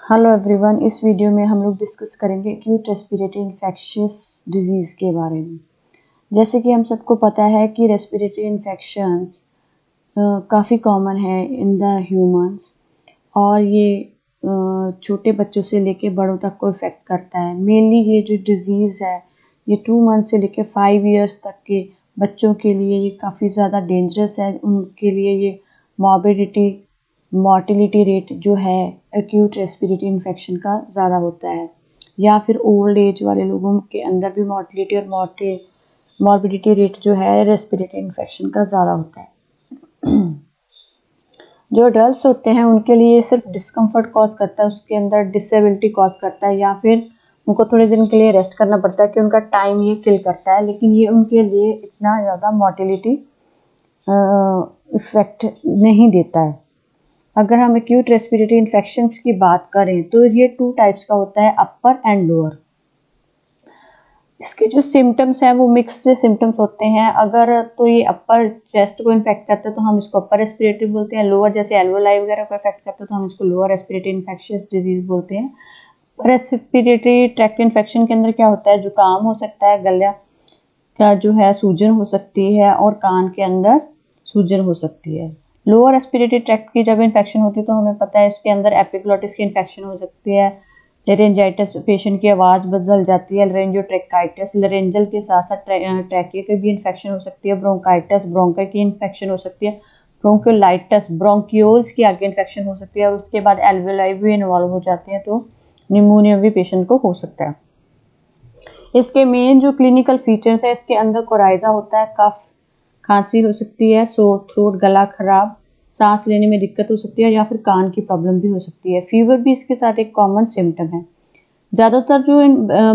Hello everyone, इस video में हम लोग डिस्कस करेंगे एक्यूट रेस्पिरेटरी इन्फेक्शियस डिजीज़ के बारे में। जैसे कि हम सबको पता है कि रेस्पिरेटरी इन्फेक्शंस काफ़ी कॉमन है इन द ह्यूमंस और ये छोटे बच्चों से लेके बड़ों तक को इफ़ेक्ट करता है। मेनली ये जो डिज़ीज़ है ये 2 मंथ से लेके 5 इयर्स तक के बच्चों के लिए ये काफ़ी ज़्यादा डेंजरस है। उनके लिए ये मॉर्टिलिटी रेट जो है एक्यूट रेस्पिरेटरी इन्फेक्शन का ज़्यादा होता है, या फिर ओल्ड एज वाले लोगों के अंदर भी मॉर्टिलिटी और मॉर्बिडिटी रेट जो है रेस्पिरेटरी इन्फेक्शन का ज़्यादा होता है। जो अडल्ट होते हैं उनके लिए सिर्फ डिस्कम्फर्ट कॉज करता है, उसके अंदर डिसेबिलिटी कॉज करता है, या फिर उनको थोड़े दिन के लिए रेस्ट करना पड़ता है कि उनका टाइम ये किल करता है, लेकिन ये उनके लिए इतना ज़्यादा मॉर्टिलिटी इफेक्ट नहीं देता है। अगर हम एक्यूट रेस्पिरेटरी इन्फेक्शंस की बात करें तो ये 2 टाइप्स का होता है, अपर एंड लोअर। इसके जो सिम्टम्स हैं वो मिक्स्ड सिम्टम्स होते हैं। अगर तो ये अपर चेस्ट को इन्फेक्ट करता है तो हम इसको अपर रेस्पिरेटरी बोलते हैं। लोअर जैसे एल्वोलाई वगैरह को इफेक्ट करता है तो हम इसको लोअर रेस्पिरेटरी इन्फेक्शियस डिजीज बोलते हैं। रेस्पिरेटरी ट्रैक्ट इन्फेक्शन के अंदर क्या होता है, जुकाम हो सकता है, गला का जो है सूजन हो सकती है और कान के अंदर सूजन हो सकती है। लोअर रेस्पिरेटरी ट्रैक्ट की जब इन्फेक्शन होती है तो हमें पता है इसके अंदर एपिग्लोटिस की इन्फेक्शन हो सकती है, लेरेंजाइटिस, पेशेंट की आवाज़ बदल जाती है, लेरेंजोट्रेकाइटिस, लेरेंजल के साथ साथ ट्रैकिया की भी इन्फेक्शन हो सकती है, ब्रोंकाइटिस, ब्रोंका की इन्फेक्शन हो सकती है, ब्रोंकियोलाइटिस, ब्रोंक्यूल्स की आगे इन्फेक्शन हो सकती है और उसके बाद एल्वेलाई भी इन्वॉल्व हो जाती है, तो निमोनिया भी पेशेंट को हो सकता है। इसके मेन जो क्लिनिकल फीचर्स है, इसके अंदर कोराइजा होता है, कफ, खांसी हो सकती है, सोर थ्रोट, गला खराब, सांस लेने में दिक्कत हो सकती है, या फिर कान की प्रॉब्लम भी हो सकती है। फीवर भी इसके साथ एक कॉमन सिम्टम है। ज़्यादातर जो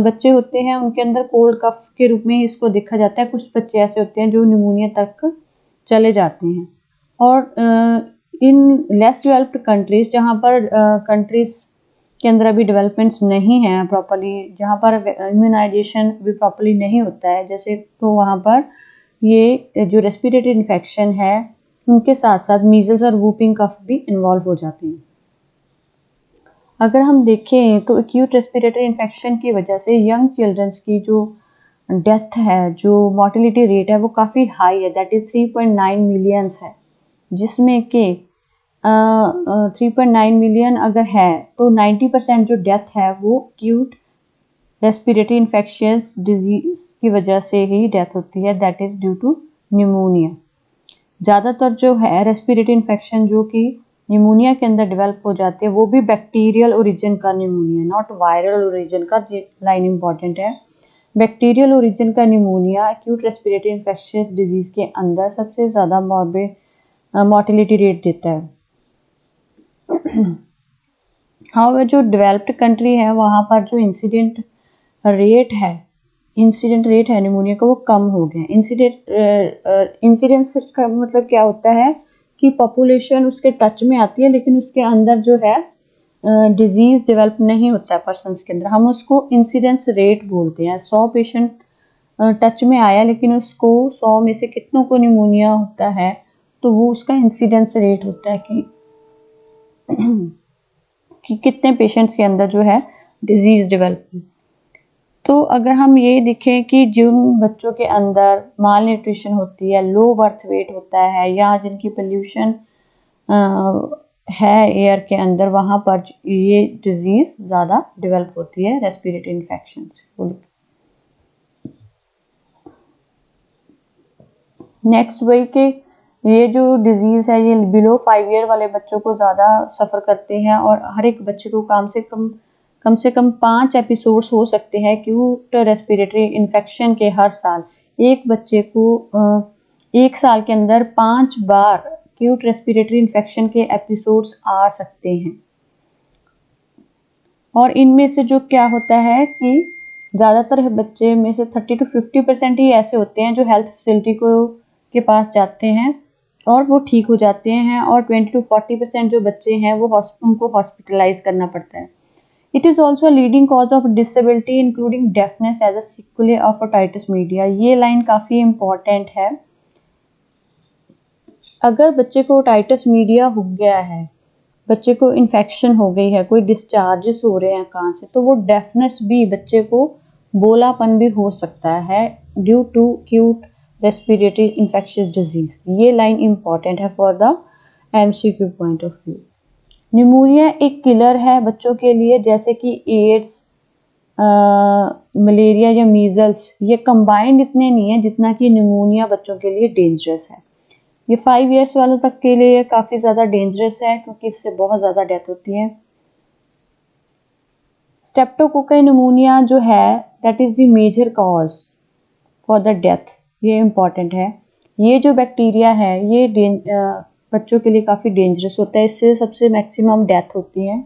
बच्चे होते हैं उनके अंदर कोल्ड कफ के रूप में ही इसको देखा जाता है। कुछ बच्चे ऐसे होते हैं जो निमोनिया तक चले जाते हैं। और इन लेस डेवलप्ड कंट्रीज, जहाँ पर कंट्रीज के अंदर अभी डेवलपमेंट्स नहीं है प्रॉपर्ली, जहाँ पर इम्यूनाइजेशन भी प्रॉपर्ली नहीं होता है, जैसे तो वहाँ पर ये जो रेस्पिरेटरी इन्फेक्शन है उनके साथ साथ मीजल्स और वूपिंग कफ भी इन्वॉल्व हो जाते हैं। अगर हम देखें तो एक्यूट रेस्पिरेटरी इन्फेक्शन की वजह से यंग चिल्ड्रंस की जो डेथ है, जो मॉर्टिलिटी रेट है वो काफ़ी हाई है, दैट इज़ 3.9 मिलियंस है, जिसमें कि 3.9 मिलियन अगर है तो 90% जो डेथ है वो एक्यूट रेस्पिरेटरी इन्फेक्शियस डिजीज की वजह से ही डेथ होती है, that is due to pneumonia. ज़्यादातर जो है रेस्पिरेटरी इन्फेक्शन जो कि न्यूमोनिया के अंदर डेवलप हो जाते हैं वो भी बैक्टीरियल ओरिजिन का न्यूमोनिया, नॉट वायरल ओरिजिन का, ये लाइन इंपॉर्टेंट है। बैक्टीरियल ओरिजिन का pneumonia acute respiratory infectious disease के अंदर सबसे ज़्यादा मॉर्टिलिटी रेट देता है। हाँ, जो डेवलप्ड कंट्री है वहाँ पर जो इंसिडेंट रेट है निमोनिया का वो कम हो गया। इंसिडेंस का मतलब क्या होता है कि पॉपुलेशन उसके टच में आती है लेकिन उसके अंदर जो है डिजीज डेवलप नहीं होता है पर्सन्स के अंदर, हम उसको इंसिडेंस रेट बोलते हैं। 100 पेशेंट टच में आया लेकिन उसको 100 में से कितनों को निमोनिया होता है तो वो उसका इंसिडेंस रेट होता है कि कितने पेशेंट्स के अंदर जो है डिजीज डेवलप हुई। तो अगर हम ये देखें कि जिन बच्चों के अंदर माल न्यूट्रिशन होती है, लो बर्थ वेट होता है, या जिनकी पोल्यूशन है एयर के अंदर, वहाँ पर ये डिजीज ज़्यादा डेवलप होती है रेस्पिरेटरी इन्फेक्शन को। नेक्स्ट वही कि ये जो डिजीज़ है ये बिलो 5 ईयर वाले बच्चों को ज़्यादा सफ़र करते हैं और हर एक बच्चे को कम से कम 5 एपिसोड्स हो सकते हैं एक्यूट रेस्पिरेटरी इन्फेक्शन के हर साल। एक बच्चे को 1 साल के अंदर 5 बार एक्यूट रेस्पिरेटरी इन्फेक्शन के एपिसोड्स आ सकते हैं। और इनमें से जो क्या होता है कि ज़्यादातर बच्चे में से 30 to 50% ही ऐसे होते हैं जो हेल्थ फैसिलिटी के पास जाते हैं और वो ठीक हो जाते हैं, और 20 to 40% जो बच्चे हैं वो उनको हॉस्पिटलाइज करना पड़ता है। It is also leading cause of disability including deafness as a sequel of otitis media. ये लाइन काफ़ी इम्पॉर्टेंट है। अगर बच्चे को ओटाइटिस मीडिया हो गया है, बच्चे को इन्फेक्शन हो गई है, कोई डिस्चार्जेस हो रहे हैं कान से, तो वो डेफनेस भी, बच्चे को बोलापन भी हो सकता है due to acute respiratory infectious disease. ये लाइन इंपॉर्टेंट है for the MCQ point of view. Pneumonia एक किलर है बच्चों के लिए, जैसे कि एड्स, मलेरिया या मीजल्स, ये कंबाइंड इतने नहीं है जितना कि निमोनिया बच्चों के लिए डेंजरस है। ये 5 इयर्स वालों तक के लिए काफ़ी ज़्यादा डेंजरस है क्योंकि इससे बहुत ज़्यादा डेथ होती है। स्ट्रेप्टोकोकल निमोनिया जो है that is the major cause for the death, ये इम्पॉर्टेंट है। ये जो बैक्टीरिया है ये बच्चों के लिए काफ़ी डेंजरस होता है, इससे सबसे मैक्सिमम डेथ होती है।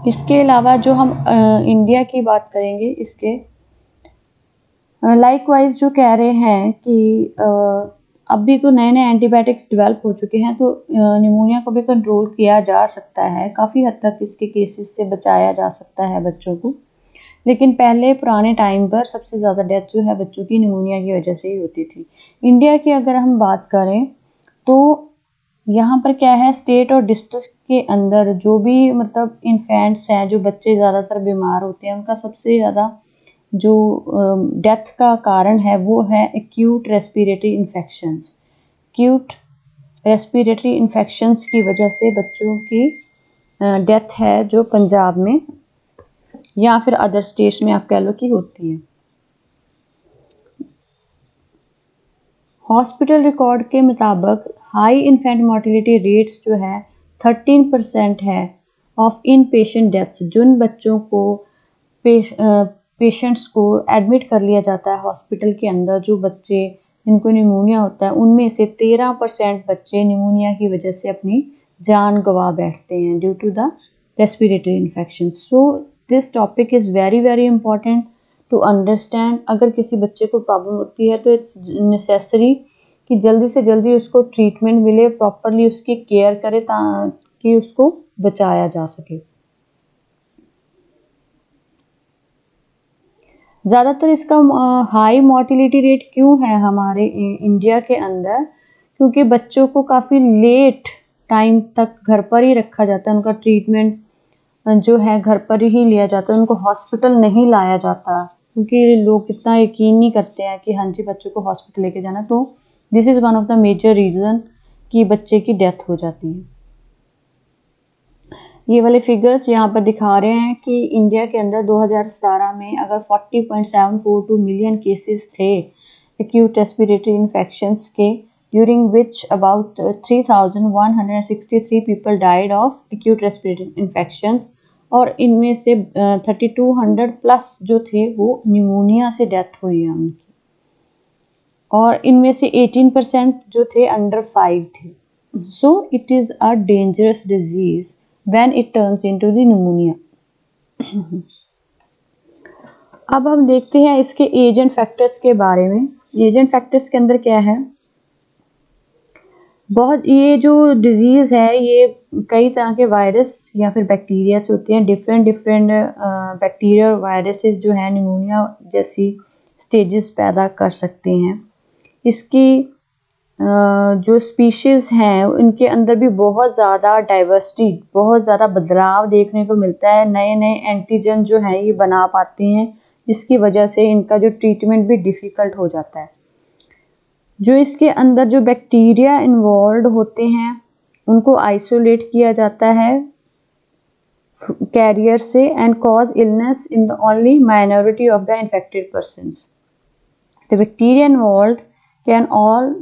इसके अलावा जो हम इंडिया की बात करेंगे, इसके लाइकवाइज जो कह रहे हैं कि अभी तो नए नए एंटीबायोटिक्स डेवलप हो चुके हैं, तो निमोनिया को भी कंट्रोल किया जा सकता है, काफ़ी हद तक इसके केसेस से बचाया जा सकता है बच्चों को। लेकिन पहले पुराने टाइम पर सबसे ज़्यादा डेथ जो है बच्चों की निमोनिया की वजह से ही होती थी। इंडिया की अगर हम बात करें तो यहाँ पर क्या है, स्टेट और डिस्ट्रिक्ट के अंदर जो भी मतलब इन्फेंट्स हैं, जो बच्चे ज़्यादातर बीमार होते हैं, उनका सबसे ज़्यादा जो डेथ का कारण है वो है acute respiratory infections. Acute respiratory infections की वजह से बच्चों की डेथ है जो पंजाब में या फिर अदर स्टेट्स में आप कह लो कि होती है। हॉस्पिटल रिकॉर्ड के मुताबिक हाई इन्फेंट मोर्टेलिटी रेट्स जो है 13% है ऑफ इन पेशेंट डेथ्स। जिन बच्चों को पेशेंट्स को एडमिट कर लिया जाता है हॉस्पिटल के अंदर, जो बच्चे जिनको निमोनिया होता है, उनमें से 13% बच्चे निमोनिया की वजह से अपनी जान गंवा बैठते हैं due to the respiratory infection. So this topic is very very important to understand. अगर किसी बच्चे को प्रॉब्लम होती है तो इट्स नेसेसरी कि जल्दी से जल्दी उसको ट्रीटमेंट मिले, प्रॉपरली उसकी केयर करे ताकि उसको बचाया जा सके। ज़्यादातर इसका हाई मोर्टेलिटी रेट क्यों है हमारे इंडिया के अंदर, क्योंकि बच्चों को काफ़ी लेट टाइम तक घर पर ही रखा जाता है, उनका ट्रीटमेंट जो है घर पर ही लिया जाता है, उनको हॉस्पिटल नहीं लाया जाता, क्योंकि लोग इतना यकीन नहीं करते हैं कि हाँ जी बच्चों को हॉस्पिटल लेके जाना। तो this is one of the major reason कि बच्चे की डेथ हो जाती है। ये वाले फिगर्स यहाँ पर दिखा रहे हैं कि इंडिया के अंदर 2017 में अगर 40.742 मिलियन केसेस थे एक्यूट रेस्पिरेटरी इन्फेक्शंस के, during which about 3,163 people died of acute respiratory infections, और इनमें से 3,200 प्लस जो थे वो निमोनिया से डेथ हुई है उनकी, और इनमें से 18% जो थे अंडर 5 थे। So it is a dangerous disease when it turns into the pneumonia। अब हम देखते हैं इसके एजेंट फैक्टर्स के बारे में। एजेंट फैक्टर्स के अंदर क्या है, ये जो डिजीज़ है ये कई तरह के वायरस या फिर बैक्टीरिया से होते हैं। डिफरेंट बैक्टीरिया और वायरसेस जो है निमोनिया जैसी स्टेजेस पैदा कर सकते हैं। इसकी जो स्पीशीज़ हैं उनके अंदर भी बहुत ज़्यादा डाइवर्सिटी, बहुत ज़्यादा बदलाव देखने को मिलता है। नए नए एंटीजन जो हैं ये बना पाते हैं, जिसकी वजह से इनका जो ट्रीटमेंट भी डिफ़िकल्ट हो जाता है। जो इसके अंदर जो बैक्टीरिया इन्वॉल्व होते हैं उनको आइसोलेट किया जाता है कैरियर से and cause illness in the only minority of the infected persons. The bacteria involve can all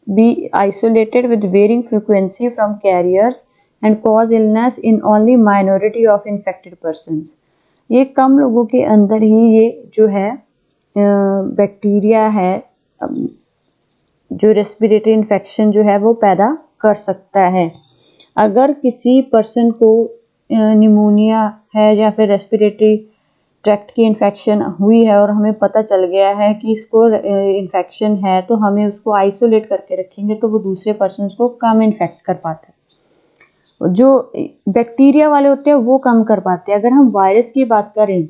be isolated with varying frequency from carriers and cause illness in only minority of infected persons। ये कम लोगों के अंदर ही ये जो है bacteria है जो respiratory infection जो है वो पैदा कर सकता है। अगर किसी पर्सन को निमोनिया है या फिर रेस्पिरेटरी ट्रैक्ट की इन्फेक्शन हुई है और हमें पता चल गया है कि इसको इन्फेक्शन है, तो हमें उसको आइसोलेट करके रखेंगे तो वो दूसरे पर्सन को कम इन्फेक्ट कर पाता है। जो बैक्टीरिया वाले होते हैं वो कम कर पाते हैं। अगर हम वायरस की बात करें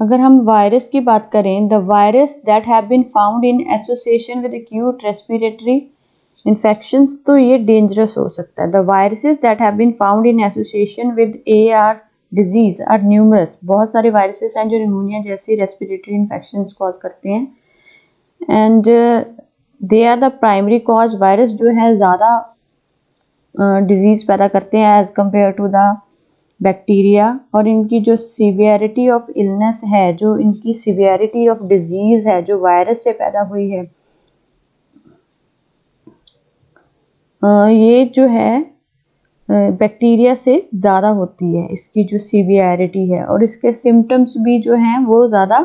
अगर हम वायरस की बात करें, the virus that have been found in association with acute respiratory infections, तो ये डेंजरस हो सकता है। The viruses that have been found in association with AR disease are numerous, बहुत सारे वायरसेस हैं जो निमोनिया जैसी रेस्पिरेटरी इन्फेक्शंस कॉज करते हैं। And they are the primary cause, virus जो है ज़्यादा डिजीज पैदा करते हैं as compare to the bacteria, और इनकी जो सीवियरिटी ऑफ इलनेस है, जो इनकी सीवियरिटी ऑफ डिजीज है जो वायरस से पैदा हुई है, ये जो है बैक्टीरिया से ज़्यादा होती है, इसकी जो सीवियरिटी है, और इसके सिम्टम्स भी जो हैं वो ज़्यादा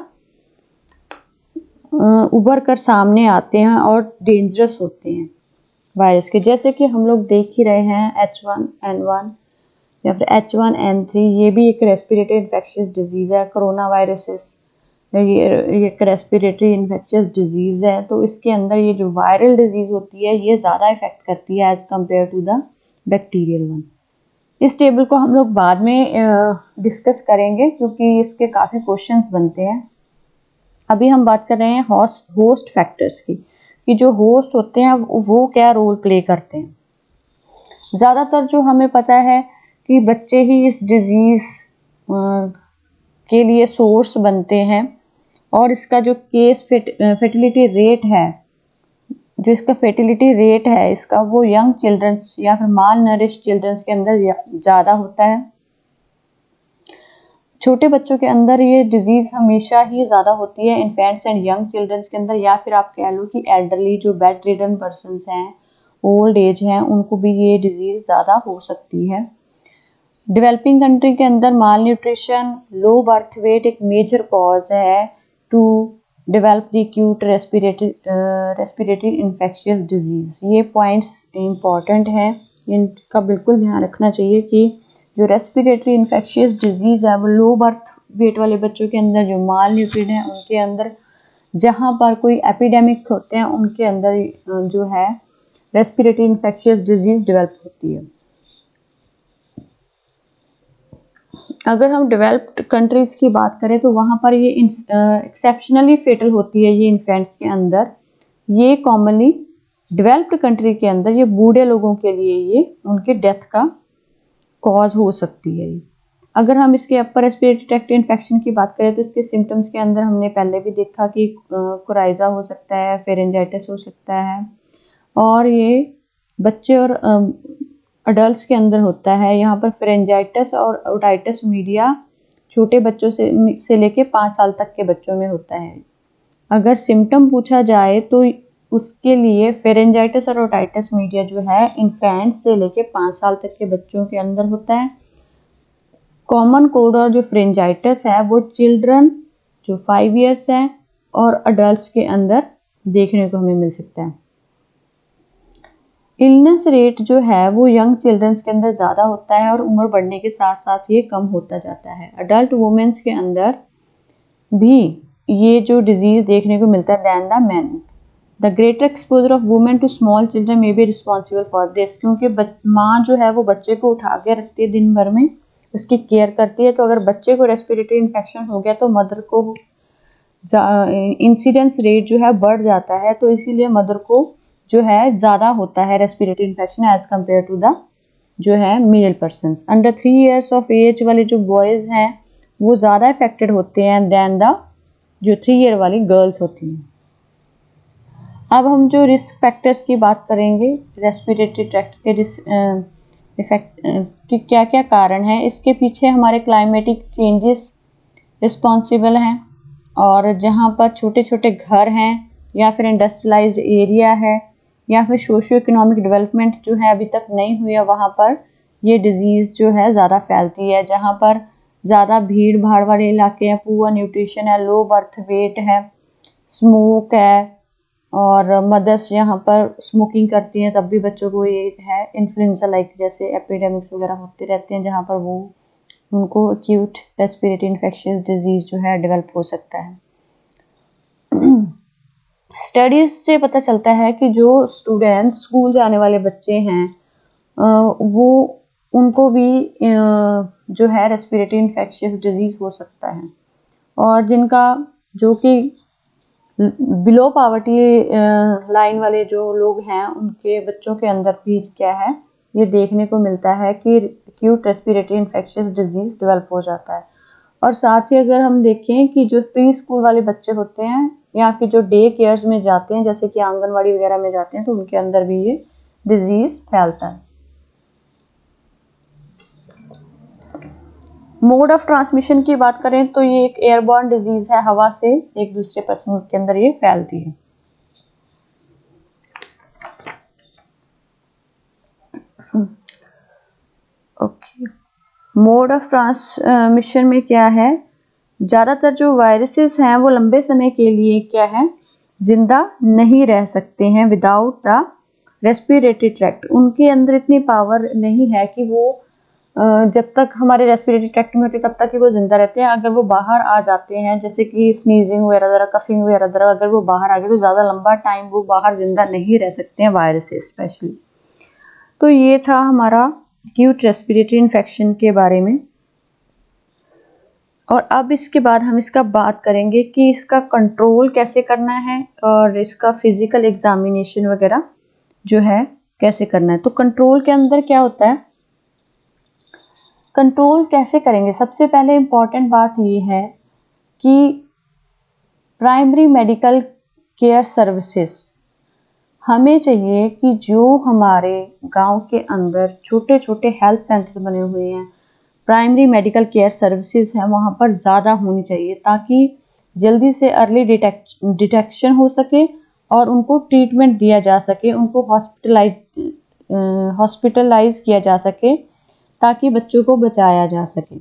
उभर कर सामने आते हैं और डेंजरस होते हैं वायरस के, जैसे कि हम लोग देख ही रहे हैं H1N1 या फिर H1N3, ये भी एक रेस्पिरेटरी इन्फेक्शियस डिजीज़ है। कोरोना वायरसेस ये एक रेस्पिरेटरी इन्फेक्शियस डिजीज़ है, तो इसके अंदर ये जो वायरल डिजीज़ होती है ये ज़्यादा इफेक्ट करती है as compare to the bacterial one. इस टेबल को हम लोग बाद में डिस्कस करेंगे क्योंकि इसके काफ़ी क्वेश्चंस बनते हैं। अभी हम बात कर रहे हैं होस्ट फैक्टर्स की, कि जो होस्ट होते हैं वो क्या रोल प्ले करते हैं। ज़्यादातर जो हमें पता है कि बच्चे ही इस डिजीज़ के लिए सोर्स बनते हैं, और इसका जो केस फर्टिलिटी रेट है, जो इसका फर्टिलिटी रेट है इसका, वो यंग चिल्ड्रंस या फिर माल नरिश चिल्ड्रंस के अंदर ज़्यादा होता है। छोटे बच्चों के अंदर ये डिजीज़ हमेशा ही ज़्यादा होती है, इन्फेंट्स एंड यंग चिल्ड्रंस के अंदर, या फिर आप कह लो कि एल्डरली जो बेड रिडन पर्सनस हैं, ओल्ड एज हैं, उनको भी ये डिजीज़ ज़्यादा हो सकती है। डेवलपिंग कंट्री के अंदर malnutrition, low birth weight एक मेजर कॉज है to develop the acute respiratory infectious disease. ये पॉइंट्स इम्पॉर्टेंट हैं, इनका बिल्कुल ध्यान रखना चाहिए कि जो रेस्पिरेटरी इन्फेक्शियस डिजीज़ है वो लो बर्थ वेट वाले बच्चों के अंदर, जो माल न्यूट्रिड हैं उनके अंदर, जहाँ पर कोई एपिडेमिक होते हैं उनके अंदर जो है रेस्पिरेटरी इन्फेक्शियस डिजीज़ डेवलप होती है। अगर हम डेवलप्ड कंट्रीज़ की बात करें तो वहाँ पर ये एक्सेप्शनली फेटल होती है ये इन्फेंट्स के अंदर। ये कॉमनली डेवलप्ड कंट्री के अंदर ये बूढ़े लोगों के लिए ये उनके डेथ का कॉज हो सकती है। अगर हम इसके अपर रेस्पिरेटरी ट्रैक्ट इन्फेक्शन की बात करें तो इसके सिम्टम्स के अंदर हमने पहले भी देखा कि कोराइजा हो सकता है, फेरेंजाइटिस हो सकता है, और ये बच्चे और अडल्ट्स के अंदर होता है। यहाँ पर फेरेंजाइटिस और ओटाइटिस मीडिया छोटे बच्चों से लेके 5 साल तक के बच्चों में होता है। अगर सिम्टम पूछा जाए तो उसके लिए फेरेंजाइटिस और ओटाइटिस मीडिया जो है इन्फेंट्स से लेके 5 साल तक के बच्चों के अंदर होता है। कॉमन कोल्ड और जो फेरेंजाइटिस है वो चिल्ड्रन जो 5 इयर्स हैं और अडल्ट्स के अंदर देखने को हमें मिल सकता है। इलनेस रेट जो है वो यंग चिल्ड्रंस के अंदर ज़्यादा होता है और उम्र बढ़ने के साथ साथ ये कम होता जाता है। अडल्ट वुमेन्स के अंदर भी ये जो डिजीज़ देखने को मिलता है than the man. The greater exposure of women to small children may be responsible for this, क्योंकि माँ जो है वो बच्चे को उठा के रखती है दिन भर में, उसकी केयर करती है, तो अगर बच्चे को रेस्पिरेटरी इन्फेक्शन हो गया तो मदर को इंसिडेंस रेट जो है बढ़ जाता है, तो इसीलिए मदर को जो है ज़्यादा होता है respiratory infection as compare to the जो है male persons. Under 3 years of age वाले जो बॉयज़ हैं वो ज़्यादा इफेक्टेड होते हैं दैन द जो 3 ईयर वाली गर्ल्स होती हैं। अब हम जो रिस्क फैक्टर्स की बात करेंगे, रेस्पिरेटरी ट्रैक्ट के इफेक्ट के क्या क्या कारण हैं, इसके पीछे हमारे क्लाइमेटिक चेंजेस रिस्पॉन्सिबल हैं, और जहाँ पर छोटे छोटे घर हैं या फिर इंडस्ट्रियलाइज्ड एरिया है या फिर सोशियो इकोनॉमिक डेवलपमेंट जो है अभी तक नहीं हुई है, वहाँ पर ये डिजीज़ जो है ज़्यादा फैलती है। जहाँ पर ज़्यादा भीड़ भाड़ वाले इलाके हैं, पुअर न्यूट्रिशन है, लो बर्थ वेट है, स्मोक है, और मदर्स यहाँ पर स्मोकिंग करती हैं तब भी बच्चों को ये है इन्फ्लुएंजा लाइक जैसे एपिडेमिक्स वगैरह होते रहते हैं, जहाँ पर वो उनको एक्यूट रेस्पिरेटरी इन्फेक्शियस डिजीज़ जो है डेवलप हो सकता है। स्टडीज़ से पता चलता है कि जो स्टूडेंट्स स्कूल जाने वाले बच्चे हैं वो उनको भी जो है रेस्पिरेटरी इन्फेक्शियस डिजीज़ हो सकता है, और जिनका जो कि बिलो पावर्टी लाइन वाले जो लोग हैं उनके बच्चों के अंदर भी क्या है ये देखने को मिलता है कि acute respiratory infectious disease develop हो जाता है। और साथ ही अगर हम देखें कि जो प्री स्कूल वाले बच्चे होते हैं या फिर जो डे केयर्स में जाते हैं जैसे कि आंगनवाड़ी वगैरह में जाते हैं तो उनके अंदर भी ये डिजीज फैलता है। मोड ऑफ ट्रांसमिशन की बात करें तो ये एक एयरबॉर्न डिजीज है, हवा से एक दूसरे पर्सन के अंदर ये फैलती है। ओके, मोड ऑफ ट्रांसमिशन में क्या है, ज़्यादातर जो वायरसेस हैं वो लंबे समय के लिए क्या है जिंदा नहीं रह सकते हैं विदाउट द रेस्पिरेटरी ट्रैक्ट। उनके अंदर इतनी पावर नहीं है कि वो जब तक हमारे रेस्पिरेटरी ट्रैक्ट में होते तब तक ही वो जिंदा रहते हैं। अगर वो बाहर आ जाते हैं जैसे कि स्नीजिंग वगैरह द्वारा, कफिंग वगैरह द्वारा अगर वो बाहर आ गए तो ज़्यादा लंबा टाइम वो बाहर जिंदा नहीं रह सकते हैं वायरसेस स्पेशली। तो ये था हमारा एक्यूट रेस्पिरेटरी इन्फेक्शन के बारे में। और अब इसके बाद हम इसका बात करेंगे कि इसका कंट्रोल कैसे करना है और इसका फिजिकल एग्जामिनेशन वगैरह जो है कैसे करना है। तो कंट्रोल के अंदर क्या होता है, कंट्रोल कैसे करेंगे, सबसे पहले इम्पॉर्टेंट बात ये है कि प्राइमरी मेडिकल केयर सर्विसेज हमें चाहिए कि जो हमारे गांव के अंदर छोटे छोटे हेल्थ सेंटर्स बने हुए हैं, प्राइमरी मेडिकल केयर सर्विसेज हैं, वहाँ पर ज़्यादा होनी चाहिए ताकि जल्दी से अर्ली डिटेक्शन हो सके और उनको ट्रीटमेंट दिया जा सके, उनको हॉस्पिटलाइज किया जा सके ताकि बच्चों को बचाया जा सके।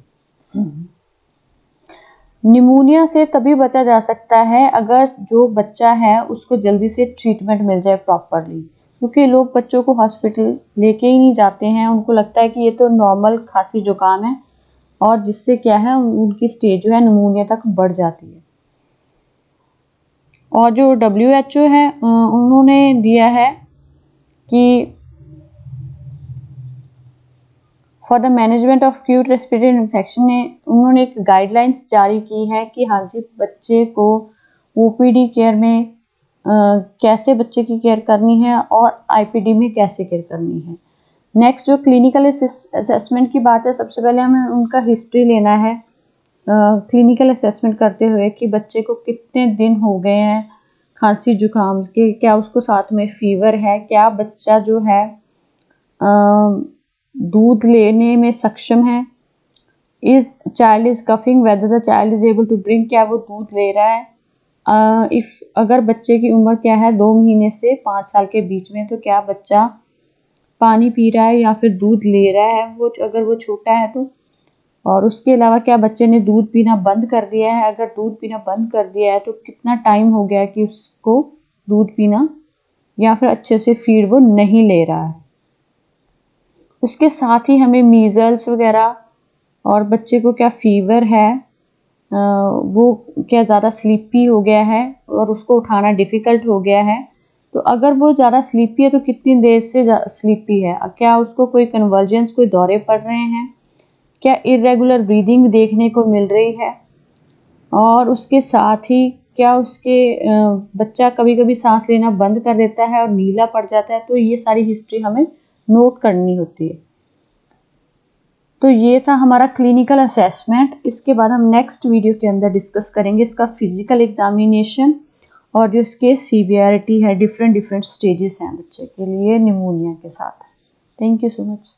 निमोनिया से तभी बचा जा सकता है अगर जो बच्चा है उसको जल्दी से ट्रीटमेंट मिल जाए प्रॉपरली, क्योंकि लोग बच्चों को हॉस्पिटल लेके ही नहीं जाते हैं, उनको लगता है कि ये तो नॉर्मल खांसी जुकाम है और जिससे क्या है उनकी स्टेज जो है निमोनिया तक बढ़ जाती है। और जो WHO है उन्होंने दिया है कि for the management of acute respiratory infection ने उन्होंने एक गाइडलाइंस जारी की है कि हाँ जी बच्चे को OPD केयर में कैसे बच्चे की केयर करनी है और IPD में कैसे केयर करनी है। नेक्स्ट जो क्लिनिकल असेसमेंट की बात है, सबसे पहले हमें उनका हिस्ट्री लेना है क्लिनिकल असेसमेंट करते हुए कि बच्चे को कितने दिन हो गए हैं खांसी जुकाम के, क्या उसको साथ में फीवर है, क्या बच्चा जो है दूध लेने में सक्षम है, is child is coughing whether the child is able to drink, क्या वो दूध ले रहा है, इफ अगर बच्चे की उम्र क्या है 2 महीने से 5 साल के बीच में तो क्या बच्चा पानी पी रहा है या फिर दूध ले रहा है वो अगर वो छोटा है तो। और उसके अलावा क्या बच्चे ने दूध पीना बंद कर दिया है, अगर दूध पीना बंद कर दिया है तो कितना टाइम हो गया कि उसको दूध पीना या फिर अच्छे से फीड वो नहीं ले रहा है। उसके साथ ही हमें मीजल्स वगैरह और बच्चे को क्या फीवर है, वो क्या ज़्यादा स्लीपी हो गया है और उसको उठाना डिफ़िकल्ट हो गया है, तो अगर वो ज़्यादा स्लीपी है तो कितनी देर से स्लीपी है, क्या उसको कोई कन्वर्जेंस कोई दौरे पड़ रहे हैं, क्या इरेगुलर ब्रीदिंग देखने को मिल रही है, और उसके साथ ही क्या उसके बच्चा कभी कभी सांस लेना बंद कर देता है और नीला पड़ जाता है। तो ये सारी हिस्ट्री हमें नोट करनी होती है। तो ये था हमारा क्लिनिकल असेसमेंट। इसके बाद हम नेक्स्ट वीडियो के अंदर डिस्कस करेंगे इसका फिजिकल एग्जामिनेशन और जो इसके सीवियरिटी है, डिफरेंट स्टेजेस हैं बच्चे के लिए निमोनिया के साथ। Thank you so much.